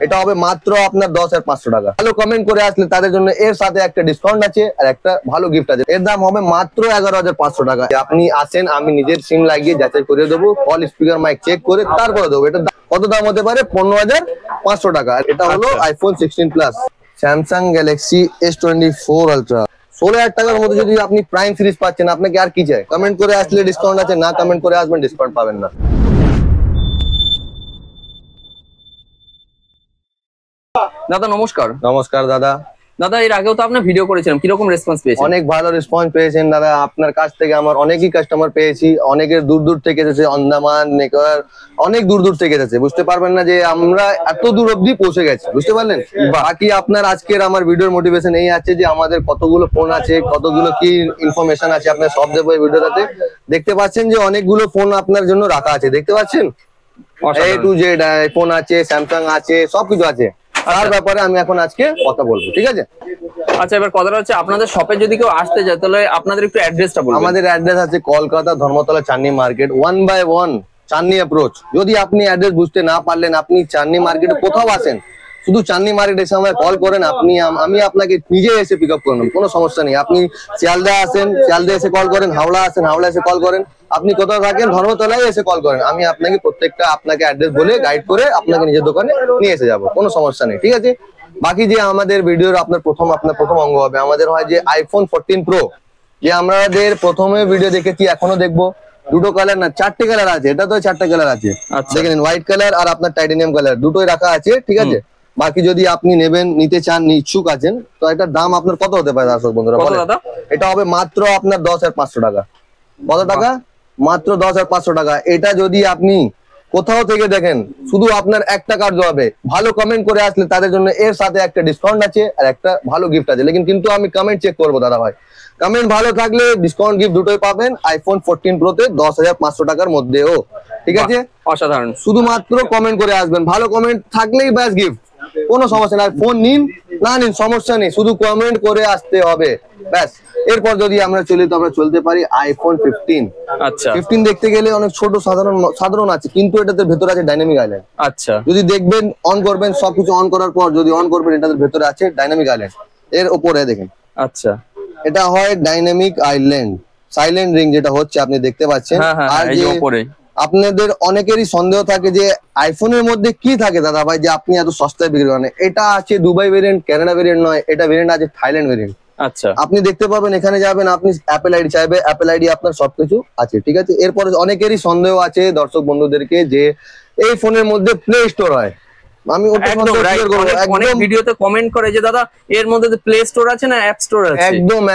এটা হবে মাত্র আপনার 10,500 টাকা। ভালো কমেন্ট করে আসলে তাদের জন্য এর সাথে একটা ডিসকাউন্ট আছে আর একটা ভালো গিফট আছে। এর দাম হবে মাত্র 11,500 টাকা। আপনি আসেন, আমি নিজের সিম লাগিয়ে যাচাই করে দেবো, কল স্পিকার মাইক চেক করে তারপরে দেবো। এটা কত দাম হতে পারে? 15,500 টাকা। আর এটা হলো iPhone 16 plus, Samsung Galaxy S24 ultra. 16,000 টাকার মধ্যে যদি আপনি প্রাইম সিরিজ পাচ্ছেন, আপনাকে আর কি চাই? কমেন্ট করে আসলে ডিসকাউন্ট আছে, না কমেন্ট করে আসবেন ডিসকাউন্ট পাবেন না। দাদা নমস্কার। নমস্কার দাদা। দাদা এর আগেও তো আপনি ভিডিও করেছিলেন, কিরকম রেসপন্স পেয়েছেন? অনেক ভালো রেসপন্স পেয়েছেন দাদা। আপনার কাছ থেকে আমার অনেকই কাস্টমার পেয়েছি, অনেকের দূর দূর থেকে এসেছে, আন্দামান নেকার অনেক দূর দূর থেকে এসেছে। বুঝতে পারবেন না যে আমরা এত দূর অব্দি পৌঁছে গেছি, বুঝতে পারলেন? বাকি আপনার আজকের আমার ভিডিওর মোটিভেশন এই আছে যে আমাদের কতগুলো ফোন আছে, কতগুলো কি ইনফরমেশন আছে আপনার সব দেবো এই ভিডিওটাতে। দেখতে পাচ্ছেন যে অনেকগুলো ফোন আপনার জন্য রাখা আছে, দেখতে পাচ্ছেন A to Z ফোন আছে, স্যামসাং আছে, সবকিছু আছে। তার ব্যাপারে আমি এখন আজকে কথা বলবো, ঠিক আছে? আচ্ছা, এবার কথাটা হচ্ছে আপনাদের শপে যদি কেউ আসতে যায় তাহলে আপনাদের একটু অ্যাড্রেসটা বলুন। আমাদের অ্যাড্রেস আছে কলকাতা ধর্মতলা চাঁদনি মার্কেট 1/1 চাঁদনি অ্যাপ্রোচ। যদি আপনি অ্যাড্রেস বুঝতে না পারলেন, আপনি চাঁদনি মার্কেটে কোথাও আসেন, শুধু চাঁদনি মার্কেট এসে আমায় কল করেন, আমি আপনাকে নিজে এসে পিক আপ করে নেব, কোনো সমস্যা নেই। আপনি শিয়ালদা আসেন, শিয়ালদা এসে কল করেন, হাওড়া আসেন, হাওড়া এসে কল করেন, আপনি কোথাও থাকেন ধর্মতলায় এসে কল করেন, আমি আপনাকে প্রত্যেকটা আপনাকে অ্যাড্রেস বলে গাইড করে আপনাকে নিজের দোকানে নিয়ে এসে যাবো, কোনো সমস্যা নেই, ঠিক আছে? বাকি যে আমাদের ভিডিওর আপনার প্রথম অঙ্গ হবে, আমাদের হয় যে আইফোন 14 প্রো, যে আমাদের প্রথমে ভিডিও দেখেছি, এখনো দেখবো। দুটো কালার না, 4টে কালার আছে, এটা তো 4টে কালার আছে, দেখেন হোয়াইট কালার আর আপনার টাইটানিয়াম কালার, দুটোই রাখা আছে, ঠিক আছে? বাকি যদি আপনি নিতে চান, ইচ্ছুক আছেন, তো এটার দাম আপনার কত হতে পারে দর্শক বন্ধুরা বলেন? এটা হবে মাত্র আপনার 10,500 টাকা। কত টাকা? মাত্র 10,500 টাকা। এটা যদি আপনি কোথাও থেকে দেখেন, শুধু আপনার একটা কার্ড হবে, ভালো কমেন্ট করে আসলে তাদের জন্য এর সাথে একটা ডিসকাউন্ট আছে আর একটা ভালো গিফট আছে। লেকিন কিন্তু আমি কমেন্ট চেক করবো দাদা ভাই, কমেন্ট ভালো থাকলে ডিসকাউন্ট গিফট দুটোই পাবেন। আইফোন 14 প্রোতে 10,500 টাকার মধ্যেও, ঠিক আছে? অসাধারণ। শুধুমাত্র কমেন্ট করে আসবেন, ভালো কমেন্ট থাকলেই ব্যাস গিফট, কোনো সমস্যা নাই। ফোন নিন না নিন সমস্যা নেই, শুধু কমেন্ট করে আসতে হবে ব্যাস। এরপর যদি আমরা চলি তো আমরা চলতে পারি আইফোন 15। আচ্ছা, 15 দেখতে গেলে অনেক ছোট সাধারণ আছে, কিন্তু এটাতে ভেতরে আছে ডাইনামিক আইল্যান্ড। আচ্ছা, যদি দেখবেন অন করবেন, সবকিছু অন করার পর যদি অন করবেন, এটাতে ভেতরে আছে ডাইনামিক আইল্যান্ড। এর উপরে দেখেন, আচ্ছা, এটা হয় ডাইনামিক আইল্যান্ড সাইলেন্ট রিং, যেটা হচ্ছে আপনি দেখতে পাচ্ছেন। আর যে আপনাদের অনেকেরই সন্দেহ থাকে যে আইফোনের মধ্যে কি থাকে দাদা ভাই, যে আপনি এত সস্তায় বিক্রি করেন, এটা আছে দুবাই ভেরিয়েন্ট, কানাডা ভেরিয়েন্ট নয়, এটা ভেরিয়েন্ট আছে থাইল্যান্ড ভেরিয়েন্ট। আচ্ছা, আপনি দেখতে পাবেন, এখানে যাবেন, আপনি অ্যাপেল আইডি চাইবে, অ্যাপেল আইডি আপনার সবকিছু আছে, ঠিক আছে? এরপরে অনেকেরই সন্দেহ আছে দর্শক বন্ধুদেরকে যে এই ফোনের মধ্যে প্লে স্টোর হয়। আমি অনেক ভিডিওতে কমেন্ট করে যে দাদা এর মধ্যে প্লে স্টোর আছে না অ্যাপ স্টোর আছে?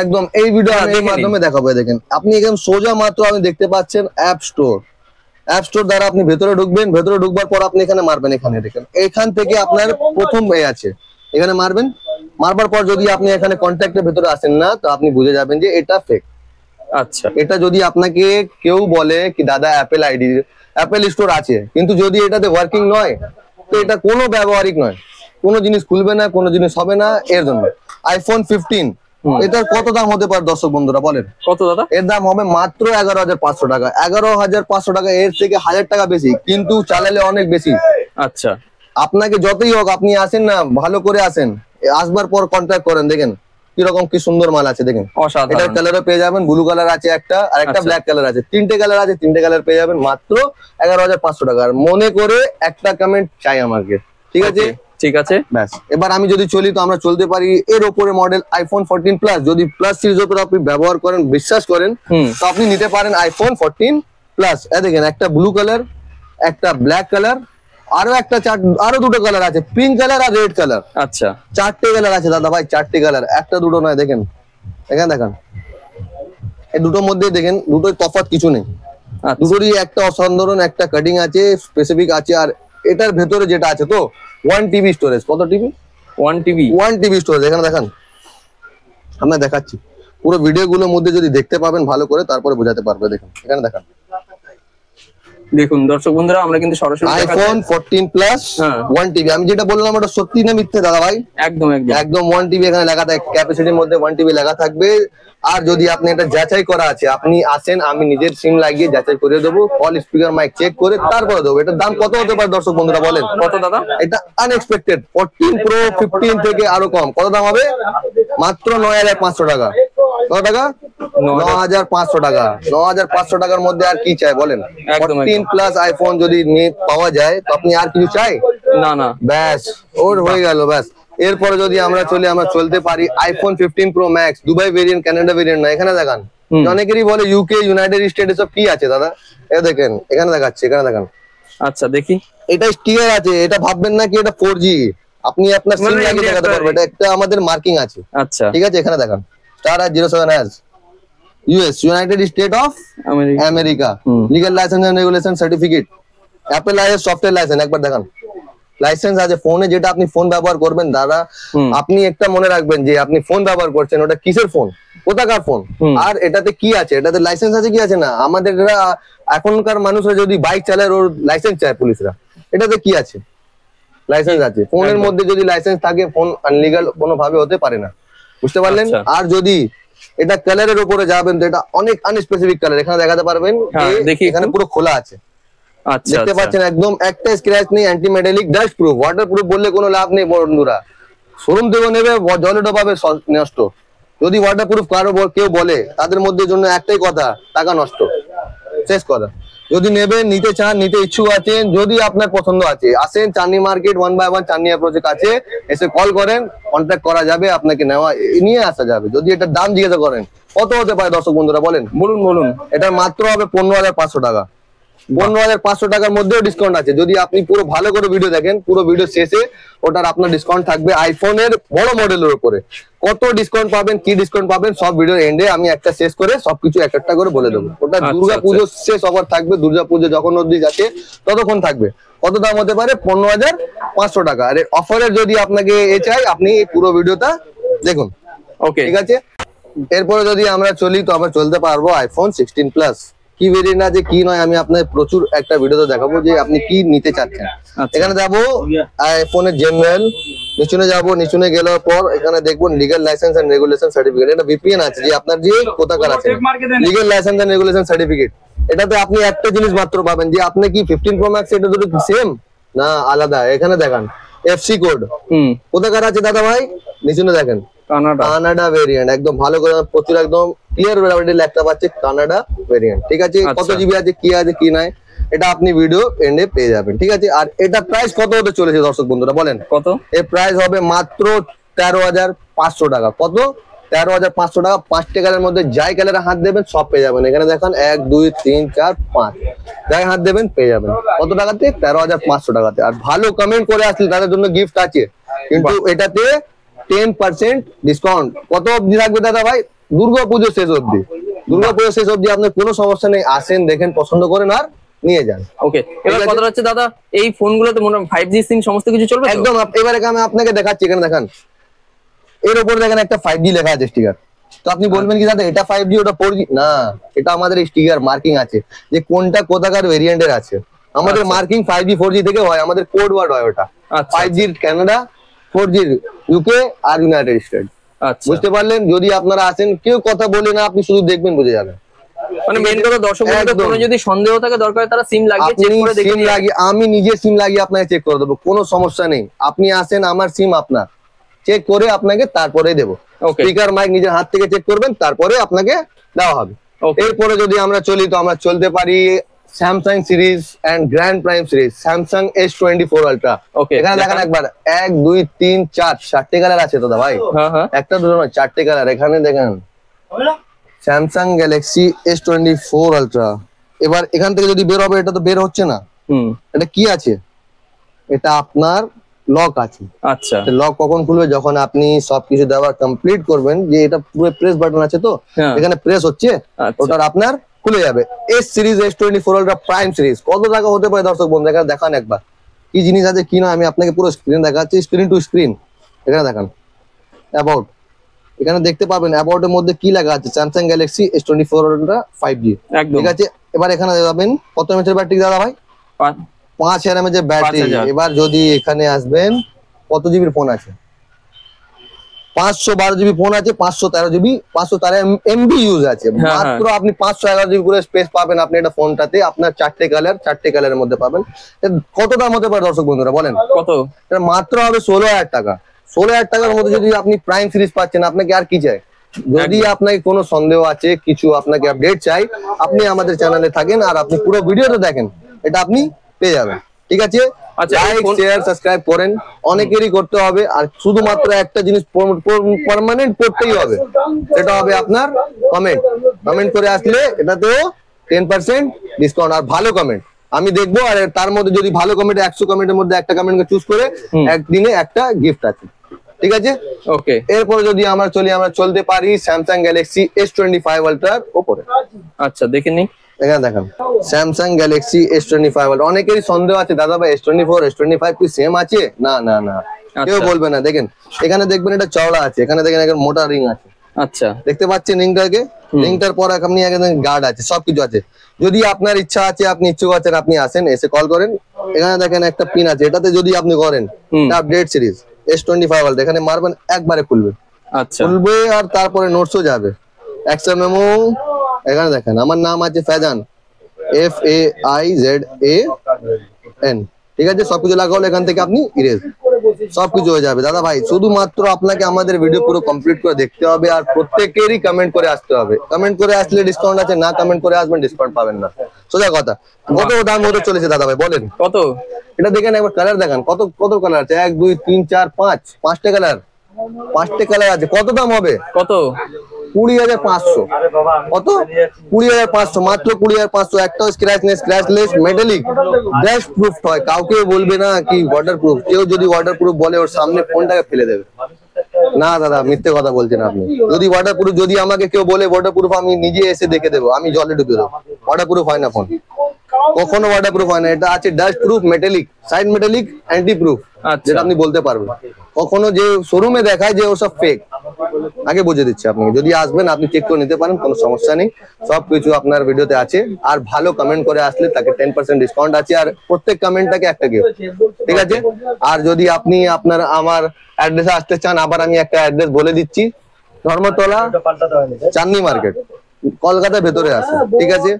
একদম এই ভিডিও এর মাধ্যমে দেখাবো। দেখেন আপনি এখানে সোজা মাত্র আপনি দেখতে পাচ্ছেন অ্যাপ স্টোর। অ্যাপ স্টোর দ্বারা আপনি ভেতরে ঢুকবেন, ভেতরে ঢুকবার পর আপনি এখানে মারবেন, এখানে দেখেন, এখান থেকে আপনার প্রথম আছে, এখানে মারবেন। মারবার পর যদি আপনি এখানে কন্ট্যাক্টের ভেতরে আসেন না, তো আপনি বুঝে যাবেন যে এটা ফেক। আচ্ছা, এটা যদি আপনাকে কেউ বলে কি দাদা অ্যাপেল আইডি অ্যাপেল স্টোর আছে, কিন্তু যদি এটাতে ওয়ার্কিং নয়, তো এটা কোনো ব্যবহারিক নয়, কোনো জিনিস খুলবে না, কোনো জিনিস হবে না। এর জন্য আইফোন 15 এটার কত দাম হতে পারে দর্শক বন্ধুরা বলেন? কত দাদা? এর দাম হবে মাত্র 11,500 টাকা। 11,500 টাকা, এর থেকে 1000 টাকা বেশি, কিন্তু চালালে অনেক বেশি। আচ্ছা, আপনাকে যতই হোক আপনি আসেন না, ভালো করে আসেন, আসবার পর কন্ট্যাক্ট করেন, দেখেন কিরকম কি সুন্দর মাল আছে, দেখেন এটার কালারও পেয়ে যাবেন, ব্লু কালার আছে একটা, আর একটা ব্ল্যাক কালার আছে, 3টে কালার আছে, 3টে কালার পেয়ে যাবেন মাত্র 11,500 টাকা। মনে করে একটা কমেন্ট চাই আমাকে, ঠিক আছে? ঠিক আছে, ব্যাস। এবার আমি যদি চলি তো আমরা চলতে পারি এর উপরে মডেল আইফোন 14 প্লাস। যদি প্লাস সিরিজের উপরে আপনি ব্যবহার করেন, বিশ্বাস করেন, তো আপনি নিতে পারেন আইফোন 14 প্লাস। দেখেন একটা ব্লু কালার, একটা ব্ল্যাক কালার, আরো দুটো কালার আছে, পিঙ্ক কালার আর রেড কালার। আচ্ছা, 4টে কালার আছে দাদা ভাই, 4টে কালার, একটা দুটো নয়। দেখেন এখানে দেখেন, এই দুটোর মধ্যে দেখেন দুটোই তফাৎ কিছু নেই, দুটোরই একটা অসাধারণ একটা কাটিং আছে, স্পেসিফিক আছে। আর এটার ভেতরে যেটা আছে তো 1 TB স্টোরেজ। কত টিবি? 1 TB storage. এখানে দেখেন, আমরা দেখাচ্ছি পুরো ভিডিও গুলোর মধ্যে যদি দেখতে পাবেন ভালো করে, তারপরে বোঝাতে পারবে। দেখেন এখানে দেখেন দেখুন দর্শক বন্ধুরা, আমরা কিন্তু সরাসরি আইফোন 14 প্লাস হ্যাঁ। 1 টিবি। আমি যেটা বললাম ওটা সত্যি না মিথ্যে দাদা ভাই? একদম একদম একদম 1 টিবি এখানে লেখা থাকে, ক্যাপাসিটির মধ্যে 1 টিবি লেখা থাকবে। আর যদি আপনি এটা যাচাই করা আছে, আপনি আসেন, আমি নিজের সিম লাগিয়ে যাচাই করে দেবো, কল স্পিকার মাইক চেক করে তারপরে দেবো। এটার দাম কত হতে পারে দর্শক বন্ধুরা বলেন? কত দাদা? এটা আনএক্সপেক্টেড 14 প্রো 15 থেকে আরো কম। কত দাম হবে? মাত্র 9500 টাকা। কত টাকা? 9500 টাকা। 9500 টাকার মধ্যে আর কি চাই বলেন? একদম, 14 প্লাস আইফোন যদি পাওয়া যায় তো আপনি আর কিছু চাই? না না, ব্যাস ওর হয়ে গেল ব্যাস। এরপরে যদি আমরা চলতে পারি iPhone 15 pro max, Dubai variant, Canada variant না, এখানে দেখান। অনেকেরই বলে ইউকে, ইউনাইটেড স্টেট, এসব কি আছে দাদা? এ দেখেন এখানে দেখাচ্ছে, এখানে দেখান। আচ্ছা দেখি, এটা স্টিকার আছে, এটা ভাববেন না কি এটা 4G। আপনি আপনার সিম লাগিয়ে দেখাতে পারবেন, এটা একটা আমাদের মার্কিং আছে। আচ্ছা ঠিক আছে, এখানে দেখান star 07 US, united state of America, legal license and regulation certificate, Apple iOS software license. একবার দেখান লাইসেন্স আছে ফোনে, যেটা আপনি ফোন ব্যবহার করবেন দাদা। আপনি একটা মনে রাখবেন যে আপনি ফোন ব্যবহার করছেন, ওটা কিসের ফোন, কোথাকার ফোন, আর এটাতে কি আছে, এটাতে লাইসেন্স আছে কি আছে না। আমাদের এখনকার মানুষরা যদি বাইক চালায় ওর লাইসেন্স চায় পুলিশরা, এটাতে কি আছে? লাইসেন্স আছে। ফোনের মধ্যে যদি লাইসেন্স থাকে, ফোন আনলিগাল কোনো ভাবে হতে পারে না, বুঝতে পারলেন? আর যদি এটা কালারের উপরে যাবেন তো এটা অনেক আনস্পেসিফিক কালার, এখানে দেখাতে পারবেন। এখানে পুরো খোলা আছে, আচ্ছা দেখতে পাচ্ছেন, একদম একটা স্ক্র্যাচ নেই, anti metallic, dust proof. Water proof বললে কোনো লাভ নেই বন্ধুরা, শোরুম থেকে নেবে জলে ডোবাবে নষ্ট। যদি ওয়াটার প্রুফ কারো কেউ বলে তাদের মধ্যে জন্য একটাই কথা, টাকা নষ্ট, শেষ কথা। যদি নেবেন, নিতে চান, নিতে ইচ্ছুক আছেন, যদি আপনার পছন্দ আছে, আসেন চাঁদনী মার্কেট 1 বাই 1 চাঁদনী অ্যাপ্রোচের কাছে, এসে কল করেন, কন্ট্যাক্ট করা যাবে, আপনাকে নিয়ে আসা যাবে। যদি এটার দাম জিজ্ঞাসা করেন কত হতে পারে দর্শক বন্ধুরা বলেন? বলুন বলুন। এটার মাত্র হবে 15500 টাকা। 15500 টাকার মধ্যেও ডিসকাউন্ট আছে। যদি আপনি পুরো ভালো করে ভিডিও দেখেন, পুরো ভিডিও শেষে ওটার আপনার ডিসকাউন্ট থাকবে আইফোনের বড় মডেলের উপরে। কত ডিসকাউন্ট পাবেন, কি ডিসকাউন্ট পাবেন, সব ভিডিও এন্ডে আমি একটা শেষ করে সবকিছু এক একটা করে বলে দেবো। ওটা দুর্গা পুজো শেষ অফার থাকবে, দুর্গা পুজো যখন অবধি যাচ্ছে ততক্ষণ থাকবে। কত দাম হতে পারে? 15500 টাকা। আর অফারের যদি আপনাকে চাই, আপনি পুরো ভিডিওটা দেখুন। ওকে, ঠিক আছে। এরপরে যদি আমরা চলি তো আমরা চলতে পারবো আইফোন 16 প্লাস। কি ভেরিয়েন্ট আছে কি নয় আমি আপনার প্রচুর একটা ভিডিওতে দেখাবো যে আপনি কি নিতে চাচ্ছেন। এখানে যাবো আইফোনের জেনারেল, নিচুনে যাবো, নিচুনে গেলার পর এখানে দেখবেন legal license and regulation certificate. এটা ভিপিএন আছে যে আপনার যে কোথাকার আছে, legal license and regulation certificate. এটাতে আপনি একটা জিনিস মাত্র পাবেন যে আপনি কি 15 প্রো ম্যাক্স এটা দুটো কি সেম না আলাদা। এখানে দেখান এফসি কোড কোথাকার আছে দাদা ভাই, নিচুনে দেখেন কানাডা ভেরিয়েন্ট, একদম ভালো করে প্রচুর একদম ক্লিয়ার লেখা পাচ্ছে কানাডা ভেরিয়েন্ট। ঠিক আছে, কত জিবি আছে কি নাই এটা আপনি ভিডিও এন্ডে পেয়ে যাবেন। ঠিক আছে, আর এটা প্রাইস কত হতে চলেছে দর্শক বন্ধুরা বলেন? কত? এর প্রাইস হবে মাত্র 13500 টাকা। কত? 13500 টাকা। 5টা কালারের মধ্যে যাই কালারে হাত দেবেন সব পেয়ে যাবেন। এখানে দেখেন 1 2 3 4 5 যাই হাত দেবেন পেয়ে যাবেন। কত টাকাতে? 13500 টাকাতে। আর ভালো কমেন্ট করে আসলে তাদের জন্য গিফট আছে, কিন্তু এটাতে 10% ডিসকাউন্ট। কত অবধি থাকবে দাদা ভাই? দুর্গা পুজো শেষ অবধি। দুর্গা পুজো শেষ অবধি আপনার কোনো সমস্যা নেই, আসেন দেখেন পছন্দ করেন আর নিয়ে যান। ওকে, এবার কথা হচ্ছে দাদা এই ফোনগুলোতে মনে হয় 5G সিম সমস্ত কিছু চলবে? একদম। এবারে আমি আপনাকে দেখাচ্ছি, এখানে দেখেন এর উপর দেখেন একটা 5G লেখা আছে স্টিকার। তো আপনি বলবেন কি দাদা এটা 5G ওটা 4G? না, এটা আমাদের স্টিকার মার্কিং আছে যে কোনটা কোথাকার ভেরিয়েন্টের আছে। আমাদের মার্কিং 5G 4G থেকে হয়, আমাদের কোড ওয়ার্ড হয় ওটা। 5G কানাডা, 4G ইউকে আর ইউনাইটেড স্টেট। বুঝতে পারলেন? যদি আপনারা আসেন কেউ কথা বলে না, আপনি শুধু দেখবেন বুঝে যাবেন। মানে মেন কথা দর্শকদের কোনো যদি সন্দেহ থাকে দরকার তারা সিম লাগিয়ে চেক করে দেখে সিম লাগিয়ে আমি নিজে সিম লাগিয়ে আপনাকে চেক করে দেবো, কোনো সমস্যা নেই। আপনি আসেন, আমার সিম আপনার চেক করে আপনাকে তারপরে দেবো। স্পিকার মাইক নিজের হাত থেকে চেক করবেন, তারপরে আপনাকে দেওয়া হবে। এরপরে যদি আমরা চলি তো আমরা চলতে পারি Samsung series and grand prime series, Samsung S24 ultra. এখানে দেখেন একবার 1 2 3 4 4টে কালার আছে দাদা ভাই। একটা দুটো নয়, 4টে কালার। এখানে দেখেন স্যামসাং গ্যালাক্সি S24 আলট্রা। এবার এখান থেকে যদি বের হবে, এটা তো বের হচ্ছে না। এটা কি আছে? এটা আপনার লক আছে। আচ্ছা, লক কখন খুলবে? যখন আপনি সবকিছু দেওয়া কমপ্লিট করবেন, যে এটা পুরো প্রেস বাটন আছে তো এখানে প্রেস হচ্ছে, ওটার আপনার খুলে যাবে। S series S24 ultra prime series. কত টাকা হতে পারে দর্শক বন্ধু? এখানে দেখান একবার কি জিনিস আছে কি না, আমি আপনাকে পুরো স্ক্রিন দেখাচ্ছি, স্ক্রিন টু স্ক্রিন। এখানে দেখান অ্যাবাউট, এখানে দেখতে পাবেন অ্যাবাউট এর মধ্যে কি লেখা আছে, Samsung Galaxy S24 ultra 5G। ঠিক আছে, এবার এখানে যাবেন কত এমএচ এর ব্যাটারি দাদা ভাই? 5000 এমএচ এর ব্যাটারি। 5000 এবার যদি এখানে আসবেন কত জিবির ফোন আছে? 512 জিবি ফোন আছে, 513 জিবি 513 এমবি ইউজ আছে। মাত্র আপনি 511 জিবি করে স্পেস পাবেন আপনি এটা ফোনটাতে। আপনার চারটে কালারের মধ্যে পাবেন। কত দাম হতে পারে দর্শক বন্ধুরা বলেন? কত? এটা মাত্র হবে 16000 টাকা। 16000 টাকার মধ্যে যদি আপনি প্রাইম সিরিজ পাচ্ছেন, আপনাকে আর কি চাই? যদি আপনাকে কোনো সন্দেহ আছে, কিছু আপনাকে আপডেট চাই, আপনি আমাদের চ্যানেলে থাকেন আর আপনি পুরো ভিডিওটা দেখেন, এটা আপনি পেয়ে যাবেন। ঠিক আছে, লাইক শেয়ার সাবস্ক্রাইব করেন, অনেকেরই করতে হবে। আর শুধুমাত্র একটা জিনিস পার্মানেন্ট করতেই হবে, সেটা হবে আপনার কমেন্ট করে আসলে এটাতেও 10% ডিসকাউন্ট। আর ভালো কমেন্ট আমি দেখবো, আর তার মধ্যে যদি ভালো কমেন্ট 100 কমেন্টের মধ্যে একটা কমেন্টকে চুজ করে একদিনে একটা গিফট আছে। ঠিক আছে, ওকে। এরপরে যদি আমরা চলতে পারি স্যামসাং গ্যালাক্সি S25 আলট্রার উপরে। আচ্ছা দেখে নি, এখানে দেখেন স্যামসাং গ্যালাক্সি S25 আলট্রা। অনেকেরই সন্দেহ আছে দাদা ভাই S24 S25 কি সেম আছে? না না না, কেউ বলবে না। দেখেন এখানে দেখবেন এটা চওড়া আছে, এখানে দেখেন একটা মোটা রিং আছে। আচ্ছা দেখতে পাচ্ছেন রিংটাকে? রিংটার পর আপনি গার্ড আছে, সবকিছু আছে। যদি আপনার ইচ্ছা আছে, আপনি ইচ্ছুক আছেন, আপনি আসেন, এসে কল করেন। এখানে দেখেন একটা পিন আছে, এটাতে যদি আপনি করেন আপডেট সিরিজ S25 আলট্রা, এখানে মারবেন একবারে খুলবে। আচ্ছা খুলবে আর তারপরে নোটসও যাবে। এক্সট্রা মেমো এখানে দেখেন, আমার নাম আছে ফ্যাজান, FAIZAN। ঠিক আছে, সবকিছু লাগালে এখান থেকে আপনি ইরেজ সবকিছু হয়ে যাবে। দাদা ভাই শুধুমাত্র আপনাকে আমাদের ভিডিও পুরো কমপ্লিট করে দেখতে হবে আর প্রত্যেকেরই কমেন্ট করে আসতে হবে। কমেন্ট করে আসলে ডিসকাউন্ট আছে, না কমেন্ট করে আসবেন ডিসকাউন্ট পাবেন না, সোজা কথা। কত দাম হতে চলেছে দাদা ভাই বলেন? কত? এটা দেখেন একবার কালার দেখান, কত কত কালার আছে? 1 2 3 4 5 5টে কালার, 5টে কালার আছে। কত দাম হবে? কত? 20500। কত? 20500, মাত্র 20500। একটাও স্ক্র্যাচলেস মেটালিক ড্যাশ প্রুফ হয়, কাউকে বলবে না কি ওয়াটার প্রুফ। কেউ যদি ওয়াটার প্রুফ বলে ওর সামনে ফোনটাকে ফেলে দেবে। না দাদা মিথ্যে কথা বলছেন আপনি। যদি ওয়াটার প্রুফ, যদি আমাকে কেউ বলে ওয়াটার প্রুফ, আমি নিজে এসে দেখে দেবো, আমি জলে ডুবে দেবো। ওয়াটার প্রুফ হয় না ফোন, কখনো ওয়াটার প্রুফ হয় না। এটা আছে dust proof metallic, side metallic, anti proof, যেটা আপনি বলতে পারবেন। কখনো যে শোরুমে দেখায় যে ওসব ফেক, আগে বুঝে দিচ্ছি আপনাকে। যদি আসবেন আপনি চেক করে নিতে পারেন, কোনো সমস্যা নেই, সবকিছু আপনার ভিডিওতে আছে। আর ভালো কমেন্ট করে আসলে তাকে 10% ডিসকাউন্ট আছে, আর প্রত্যেক কমেন্টটাকে একটা গিফট। ঠিক আছে, আর যদি আপনি আমার অ্যাড্রেসে আসতে চান, আবার আমি একটা অ্যাড্রেস বলে দিচ্ছি, ধর্মতলা চাঁদনি মার্কেট, কলকাতার ভেতরে আছে। ঠিক আছে,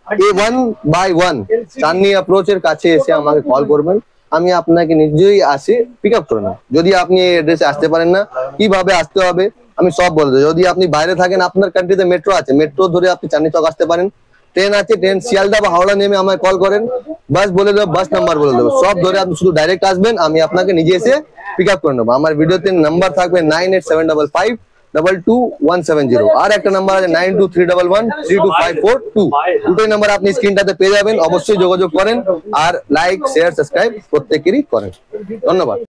A1/1 চাঁদনি অ্যাপ্রোচের কাছে এসে আমাকে কল করবেন, আমি আপনাকে নিজেই আসে পিক আপ করে নেব। যদি আপনি এই অ্যাড্রেসে আসতে পারেন না, কিভাবে আসতে হবে আমি সব বলে দেবো। যদি আপনি বাইরে থাকেন, আপনার কান্ট্রিতে মেট্রো আছে, মেট্রো ধরে আপনি চাঁদনি চক আসতে পারেন। ট্রেন আছে, ট্রেন শিয়ালদা বা হাওড়া নেমে আমায় কল করেন, বাস বলে দেবো, বাস নাম্বার বলে দেবো, সব ধরে আপনি শুধু ডাইরেক্ট আসবেন, আমি আপনাকে নিজে এসে পিক আপ করে নেবো। আমার ভিডিওতে নাম্বার থাকবে 9875522170, আর একটা নাম্বার আছে 9231132542। দুটোই নাম্বার আপনি স্ক্রিনটাতে পেয়ে যাবেন। অবশ্যই যোগাযোগ করেন, আর লাইক শেয়ার সাবস্ক্রাইব প্রত্যেকেরই করেন। ধন্যবাদ।